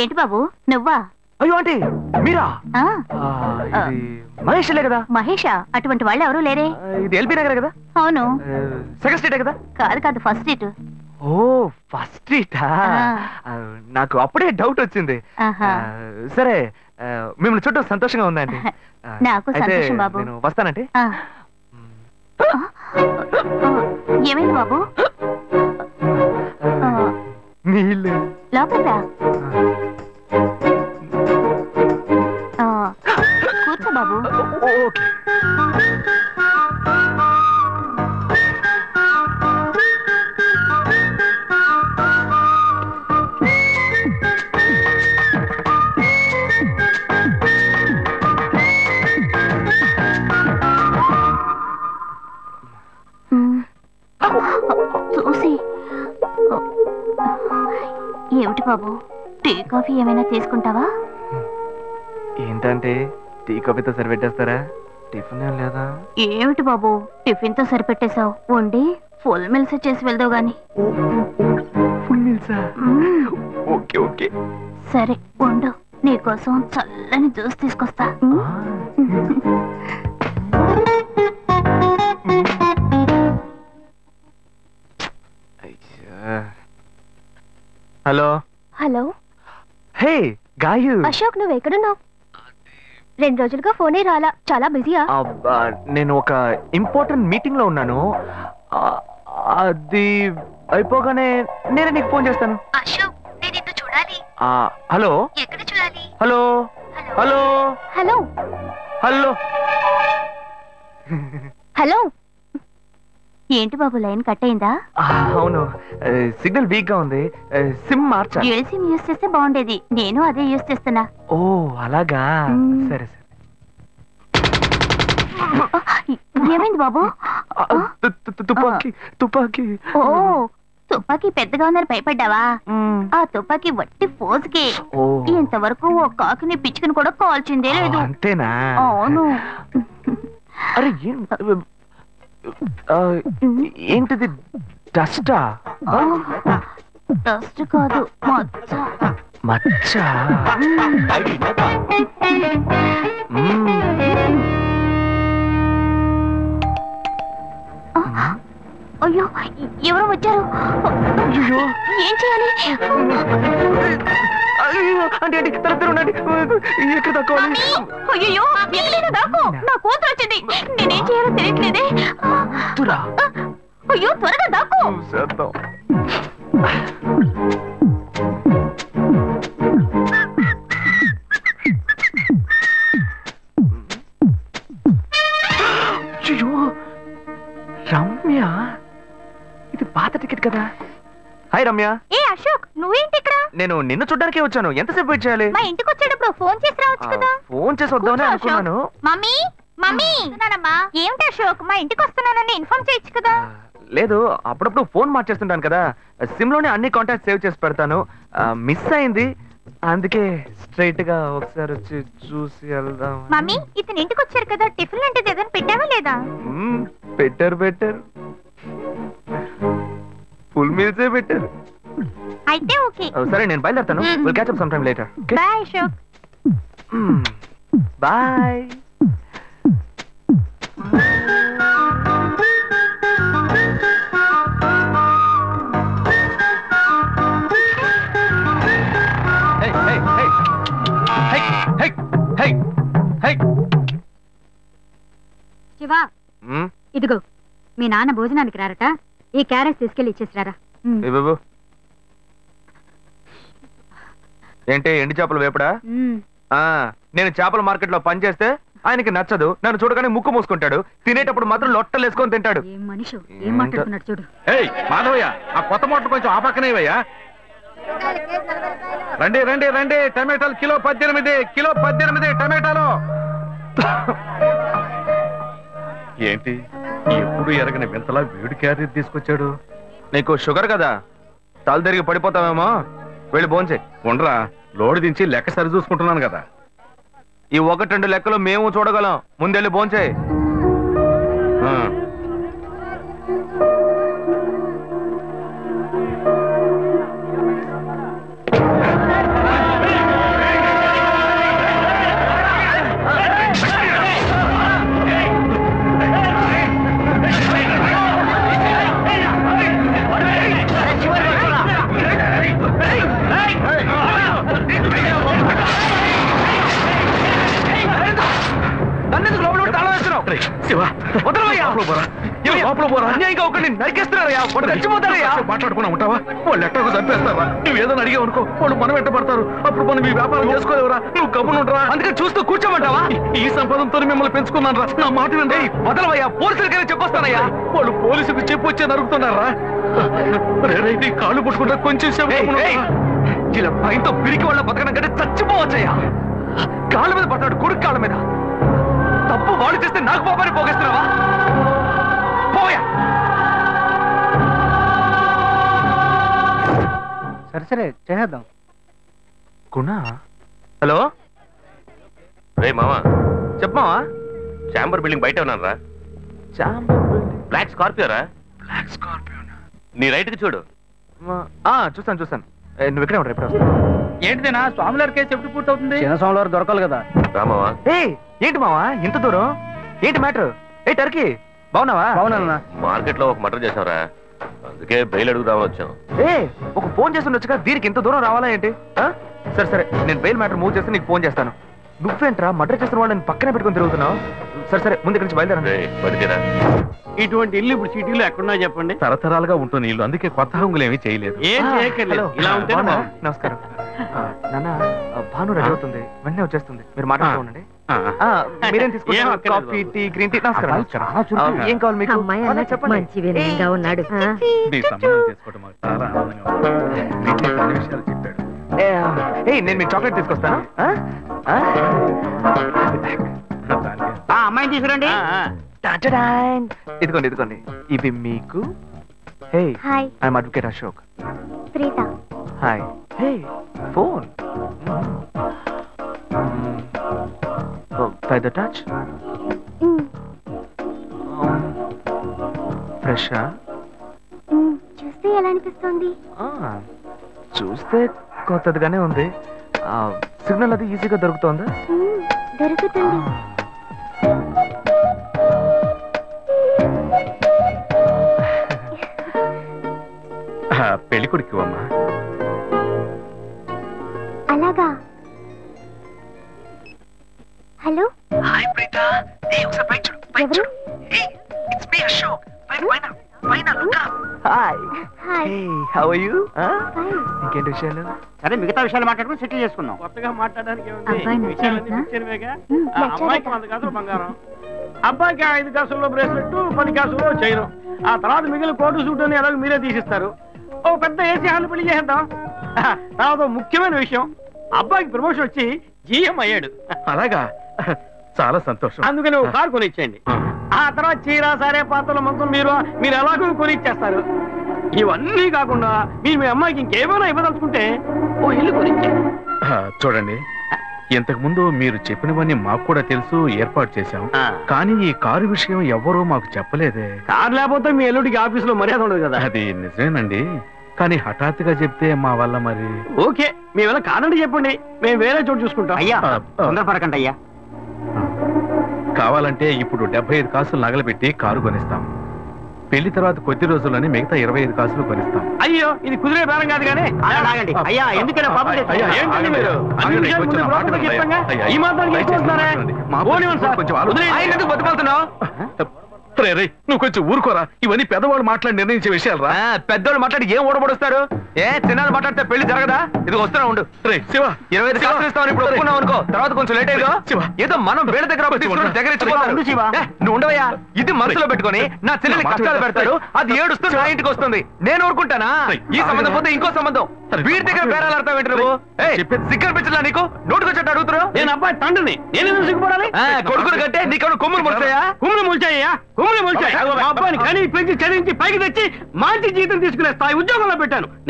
ఏంటి బాబు నువ్వా? అయ్యో ఆంటీ మీరా? మహేష్లే కదా? మహేషా? అటువంటి వాళ్ళు ఎవరూ లేరే. ఇది ఎల్బీ నగర్ కదా? అవును. సెకండ్ స్ట్రీటే కదా? కాదు కాదు, ఫస్ట్ స్ట్రీట్. ఓ ఫస్ట్ స్ట్రీటా? నాకు అప్పుడే డౌట్ వచ్చింది. సరే మిమ్మల్ని చూడటం సంతోషంగా ఉందండి. నాకు సంతోషం బాబు. నేను వస్తానంటే. ఏమైంది బాబు? నీళ్ళు లోపల కూర్చో బాబు. ఓకే. చూసి ఏమిటి బాబు, టీ కాఫీ ఏమైనా తీసుకుంటావా? ఏంటంటే టీ కాఫీతో సరిపెట్టేస్తారా? టిఫిన్ ఏం లేదా? ఏమిటి బాబు టిఫిన్ తో సరిపెట్టేశావు? వండి ఫుల్ మిల్స్ చేసి వెళ్దావు గాని. ఫుల్ మిల్సా? Okay okay. సరే వండు, నీకోసం చల్లని జ్యూస్ తీసుకొస్తా. Hello hello. Hey Gayu. Ashok నువ్వు ఎక్కడున్నావు? 2 రోజులుగా ఫోనే రాలా, చాలా బిజీయా? నేను ఒక ఇంపార్టెంట్ మీటింగ్ లో ఉన్నాను. అది అయిపోగానే నేను నీకు ఫోన్ చేస్తాను. అశోక్ నేను నిన్ను చూడాలి. హలో. ఎక్కడ చూడాలి? Hello hello hello hello hello. ఏంటి బాబు లైన్ కట్ అయిందా? అవును, సిగ్నల్ వీక్ గా ఉంది. సిమ్ మార్చా. డ్యూయల్ సిమ్ యూస్ చేస్తే బాగుండేది, నేను అదే యూస్ చేస్తున్నా. ఓ అలాగా, సరే సరే. ఏమైంది బాబు? తుపాకీ తుపాకీ. ఓ తుపాకీ పెద్దగా ఉందని భయపడ్డావా? ఆ తుపాకీ వట్టి ఫోజుకే. ఇంతవరకు ఓ కాకిని పిచ్చుకుని కూడా కాల్చిందే లేదు. అంతేనా? అవును. అరే ఏంటిది? డస్టా? డస్ట్ కాదు, మచ్చ. మచ్చ? అయ్యో ఎవరో వచ్చారు. ఏం చేయాలి? అంటే ఉండండి, ఎక్కడ తక్కువాలి? అయ్యో ఎక్కడైనా దాకో, నా కూతురు వచ్చింది, నేనేం చేయాలో తెలియట్లేదే. అయ్యో త్వరగా దాకో. రమ్య, ఇది పాత టికెట్ కదా? హాయ్ రమ్య. ఏ అశోక్ నువ్వేంటి ఇక్కడ? నేను నిన్ను చూడ్డానికే వచ్చాను. ఎంతసేపు వెయిట్ చేయాలి? మా ఇంటికి వచ్చేటప్పుడు ఫోన్ చేసి రావచ్చు కదా. ఫోన్ చేసి వద్దామని అనుకున్నాను. మమ్మీ మమ్మీ ఏమిటి అశోక్ మా ఇంటికి వస్తున్నానని ఇన్ఫార్మ్ చేయొచ్చు కదా. లేదు, అప్పుడప్పుడు ఫోన్ మార్చేస్తుంటాను కదా, సిమ్ లోనే అన్ని కాంటాక్ట్ సేవ్ చేసి పెడతాను. మిస్ అయింది, అందుకే స్ట్రైట్ గా ఒకసారి వచ్చి చూసి వెళ్దాం. మమ్మీ ఇతను ఇంటికి వచ్చారు కదా, టిఫిన్ లాంటిది ఏదైనా పెట్టావా లేదా? బెటర్ ఫుల్ మీల్సే బెటర్. అయితే ఓకే. సరే నేను బయలుదేరుతాను. Will catch up some time later. Bye Ashok. Bye. Shiva, ఇదిగో మీ నాన్న భోజనానికి రారట, ఈ క్యారెట్ తీసుకెళ్లి ఇచ్చేసిరారా. ఏంటి ఎండి చేపలు వేపడా? నేను చేపల మార్కెట్ లో పనిచేస్తే ఆయనకి నచ్చదు, నన్ను చూడగానే ముక్కు మూసుకుంటాడు, తినేటప్పుడు మాత్రం లొట్టలు వేసుకొని తింటాడు. ఏం మనిషి, ఏం మాట్లాడుతున్నాడు చూడు. మాధవయ్య, ఆ కొత్త మోటార్ కొంచెం ఆ పక్కనేవయ్యా. రండి రండి రండి, టమాటాలు కిలో 18 టమాటాలు. ఏంటి ఎప్పుడు ఎరగని వింతలా వేడి క్యారెట్ తీసుకొచ్చాడు? నీకు షుగర్ కదా, తల తిరిగి పడిపోతావేమో, వెళ్ళి భోంచే. ఉండరా, లోడు దించి లెక్క సరి చూసుకుంటున్నాను కదా. ఈ 1-2 లెక్కలు మేము చూడగలం, ముందెళ్ళి భోంచే. శివ వదలవయ్యా. అన్యాయంగా ఒకరిని నరికేస్తున్నారయ్యా, వాడు చచ్చిపోతారయ్యా. మాట్లాడుకున్నా ఉంటావా? వాళ్ళు ఎట్టకు చంపేస్తారా? నువ్వు ఏదైనా అడిగావు అనుకో, వాళ్ళు మనం ఎట్టబడతారు. అప్పుడు మనం ఈ వ్యాపారం చేసుకోలేవురా. నువ్వు కబునుంటరా, అందుకని చూస్తూ కూర్చోమంటావా? ఈ సంపదంతో మిమ్మల్ని పెంచుకున్నాను రా. నా మాట వినండి. వదలవయ్యా, పోలీసులకైనా చెప్పొస్తానయ్యా. వాళ్ళు పోలీసులకు చెప్పి వచ్చే నరుగుతున్నారా? నీ కాళ్ళు పుట్టుకుంటా కొంచెం సేపు ఇలా భయంతో పిరికి వాళ్ళ బతకడం కంటే చచ్చిపోవచ్చయ్యా. కాళ్ళ మీద పడతాడు, కొడుకు కాళ్ళ మీద. తప్పు వాళ్ళు చేస్తే నాకు పాపాన్ని పోగేస్తున్నావా? పోయా. సరే చేద్దాం. గుణ, హలో. రే మామా, చెప్పమావా. చాంబర్ బిల్డింగ్ బయట ఉన్నాను రా. బ్లాక్ స్కార్పియో రా. Black Scorpio. నీ రైట్ కి చూడు. చూస్తాను. నువ్వు ఇక్కడే ఉంటా, ఎప్పుడు వస్తావు? ఏంటిదేనా స్వామివారి కేసు ఎప్పుడు పూర్తవుతుంది? చిన్న స్వామివారు దొరకాలి కదా. రామావా, ఏంటి మావా ఇంత దూరం? ఏంటి మ్యాటర్? టర్కీ బాగున్నావా? బాగున్నా. మార్కెట్ లో ఒక మర్డర్ చేసావురా, అందుకే బెయిల్ అడుగుదామని వచ్చాం. ఒక ఫోన్ చేసి ఉండొచ్చుగా, దీనికి ఇంత దూరం రావాలా ఏంటి? సరే నేను బెయిల్ మ్యాటర్ మూవ్ చేస్తే నీకు ఫోన్ చేస్తాను. నువ్వేంట్రా మర్డర్ చేసిన వాళ్ళని పక్కనే పెట్టుకుని తిరుగుతున్నావు? సరే ముందు ఇక్కడి నుంచి బయలుదేరా. ఇటువంటి ఇల్లు ఇప్పుడు సిటీలో ఎక్కడున్నా చెప్పండి. తరతరాలుగా ఉంటుంది ఇల్లు, అందుకే కొత్త హంగులు ఏమీ చేయలేదు. ఏం చేయక్కర్లేదు. ఇలా ఉంటే నమస్కారం నాన్న. భాను రెడీ అవుతుంది, వెంటనే వచ్చేస్తుంది. మీరు మాట్లాడుతూ ఉండండి. మీరేం తీసుకుంటారు? Coffee, tea, green tea? నమస్కారం. ఏం కావాలి మీకు? చెప్పండి. మంచి వినయంగా ఉన్నాడు. నీ సంబంధం చేసుకోవడం మాకు చాలా ఆనందంగా ఉంది. నీకే కొన్ని విషయాలు చెప్పాడు. నేను మీకు చాక్లెట్ తీసుకొస్తాను. అమ్మాయిని తీసుకురండి. ఇదిగోండి ఇవి మీకు. Hey, I'm advocate Ashok. Preetha. Hi. Hey, phone. By the touch? ఫ్రెషా? చూస్తే ఎలా అనిపిస్తుంది? చూస్తే కొత్తదిగానే ఉంది. సిగ్నల్ అది ఈజీగా దొరుకుతుందా? దొరుకుతుంది. పెళ్లి కొడుకు అమ్మా. అలాగా. హలో. హాయ్ ప్రీత. ఒకసారి బయట చూడు, బయట చూడు. It's me Ashok. పైన look up. Hi. How are you? ఇంకేంటి విషయాలు? సరే మిగతా విషయాలు మాట్లాడుకుని సెటిల్ చేసుకుందాం. కొత్తగా మాట్లాడడానికి అమ్మాయికి 100 కాసులు బంగారం, అబ్బాయికి 5 కాసుల్లో బ్రేస్లెట్, 10 కాసుల్లో చైన్. ఆ తర్వాత మిగిలిన కోటు సూట్ అని ఎలాగో మీరే తీసిస్తారు. ఓ పెద్ద ఏసీ హాల్ పెళ్లి చేద్దాం. తర్వాత ముఖ్యమైన విషయం, అబ్బాయికి ప్రమోషన్ వచ్చి జీఎం అయ్యాడు. అలాగా, చాలా సంతోషం. అందుకని ఒక కారు కొనిచ్చేయండి. ఆ తర్వాత చీర, సారే, పాత్రల మొత్తం మీరు ఎలాగో కొనిచ్చేస్తారు. ఇవన్నీ కాకుండా మీరు మీ అమ్మాయికి ఇంకేమైనా ఇవ్వదలుచుకుంటే ఓ ఇల్లు కొనిచ్చేయండి. చూడండి, ఇంతకు ముందు మీరు చెప్పినవన్నీ మాకు కూడా తెలుసు, ఏర్పాటు చేశాం. కానీ ఈ కారు విషయం ఎవ్వరూ మాకు చెప్పలేదే. కారు లేకపోతే మీ ఎల్లుడికి ఆఫీసులో మర్యాద ఉండదు కదా. అది నిజమేనండి, కానీ హఠాత్తుగా చెప్తే మా వల్ల మరి. ఓకే, మీ వల్ల కాదండి చెప్పండి, మేము వేరే చోటు చూసుకుంటాం. అయ్యా తొందరపడకండి అయ్యా. కావాలంటే ఇప్పుడు 75 కాసులు నగలబెట్టి కారు కొనిస్తాం. పెళ్లి తర్వాత కొద్ది రోజుల్లోనే మిగతా 25 కాసులు కొనిస్తాం. అయ్యో, ఇది కుదిరే బేరం కాదు కానీ. అయ్యా ఎందుకైనా ఈ మాత్రం నువ్వు కొంచెం ఊరుకోరా. ఇవన్నీ పెద్దవాళ్ళు మాట్లాడి నిర్ణయించే విషయాలు రా. పెద్దవాళ్ళు మాట్లాడి ఏం ఓడబడుస్తారు? చిన్నాళ్ళు మాట్లాడితే పెళ్లి జరగదా? ఇది వస్తున్నా ఉండు. రే శివ, 25 కాసులు ఇస్తామని ఇప్పుడు ఒప్పుకున్నావు అనుకో, తర్వాత కొంచెం లేట్ అయ్యో. ఏదో మనం వేళ దగ్గర నువ్వు ఉండవయ్యా. ఇది మనసులో పెట్టుకొని నా చెల్లెలు కష్టాలు పెడతారు, అది ఏడుస్తూ నా ఇంటికి వస్తుంది. నేను ఊరుకుంటానా? ఈ సంబంధం పోతే ఇంకో సంబంధం. వీడి దగ్గర బేరాలు ఆడతావు ఏంటి నువ్వు? సిగ్గర్ పిచ్చలా నీకు? నోటుకొచ్చాడు అడుగుతారు. నేను అబ్బాయి తండ్రిని, నేను సిగ్గుపడాలి? కొడుకులు కంటే నీకు కొమ్ములు ముడిచాయా? కుమ్ములు ముడిచాయ్యా, కుమ్ములు ముడిచాయి. మా అబ్బాయిని కనీ పెంచి చదివించి పైకి తెచ్చి మంచి జీతం తీసుకునే స్థాయి ఉద్యోగంలో పెట్టాను.